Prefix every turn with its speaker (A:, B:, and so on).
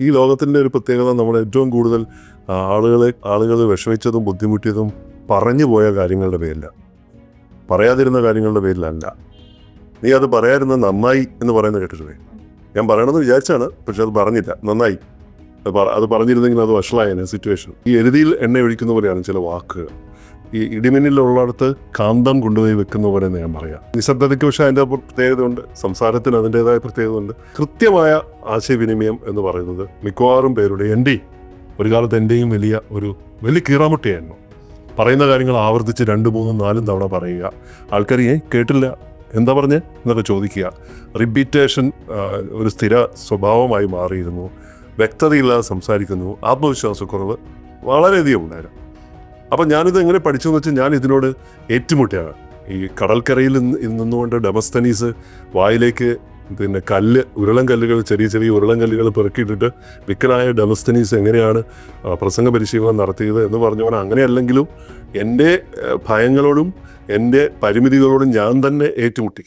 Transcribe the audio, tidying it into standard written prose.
A: ഈ ലോകത്തിൻ്റെ ഒരു പ്രത്യേകത നമ്മൾ ഏറ്റവും കൂടുതൽ ആളുകൾ വിഷമിച്ചതും ബുദ്ധിമുട്ടിയതും പറഞ്ഞു പോയ കാര്യങ്ങളുടെ പേരില്ല, പറയാതിരുന്ന കാര്യങ്ങളുടെ പേരിലല്ല. നീ അത് പറയാതിരുന്ന നന്നായി എന്ന് പറയുന്നത് കേട്ടിട്ടില്ലേ? ഞാൻ പറയണമെന്ന് വിചാരിച്ചാണ്, പക്ഷെ അത് പറഞ്ഞില്ല, നന്നായി. അത് പറഞ്ഞിരുന്നെങ്കിൽ അത് വഷളായതിന് സിറ്റുവേഷൻ. ഈ എരുതിയിൽ എണ്ണ ഒഴിക്കുന്ന പോലെയാണ് ചില വാക്കുകൾ. ഈ ഇടിമിന്നലുള്ളിടത്ത് കാന്തം കൊണ്ടുപോയി വെക്കുന്ന പോലെ എന്ന് ഞാൻ പറയാം. നിശബ്ദതയ്ക്ക് പക്ഷേ അതിൻ്റെ പ്രത്യേകതയുണ്ട്, സംസാരത്തിന് അതിൻ്റെതായ പ്രത്യേകതയുണ്ട്. കൃത്യമായ ആശയവിനിമയം എന്ന് പറയുന്നത് മിക്കവാറും പേരുടെ ഒരു കാലത്ത് എൻ്റെയും വലിയ കീറാമുട്ടിയായിരുന്നു. പറയുന്ന കാര്യങ്ങൾ ആവർത്തിച്ച് 2, 3, 4 തവണ പറയുക. ആൾക്കാർ കേട്ടില്ല, എന്താ പറഞ്ഞേ എന്നൊക്കെ ചോദിക്കുക. റിപ്പീറ്റേഷൻ ഒരു സ്ഥിര സ്വഭാവമായി മാറിയിരുന്നു. വ്യക്തതയില്ലാതെ സംസാരിക്കുന്നു. ആത്മവിശ്വാസക്കുറവ് വളരെയധികം ഉണ്ടായിരുന്നു. അപ്പം ഞാനിത് എങ്ങനെ പഠിച്ചു എന്ന് വെച്ചാൽ, ഞാൻ ഇതിനോട് ഏറ്റുമുട്ടിയാണ്. ഈ കടൽക്കരയിൽ നിന്നുകൊണ്ട് ഡെമസ്തനീസ് വായിലേക്ക് ഉരുളൻ കല്ലുകൾ, ചെറിയ ഉരുളൻ കല്ലുകൾ പെറുക്കിയിട്ടിട്ട് വിക്കനായ ഡെമസ്തനീസ് എങ്ങനെയാണ് പ്രസംഗ പരിശീലനം നടത്തിയത് എന്ന് പറഞ്ഞുകൊണ്ട്, അങ്ങനെയല്ലെങ്കിലും എൻ്റെ ഭയങ്ങളോടും എൻ്റെ പരിമിതികളോടും ഞാൻ തന്നെ ഏറ്റുമുട്ടി.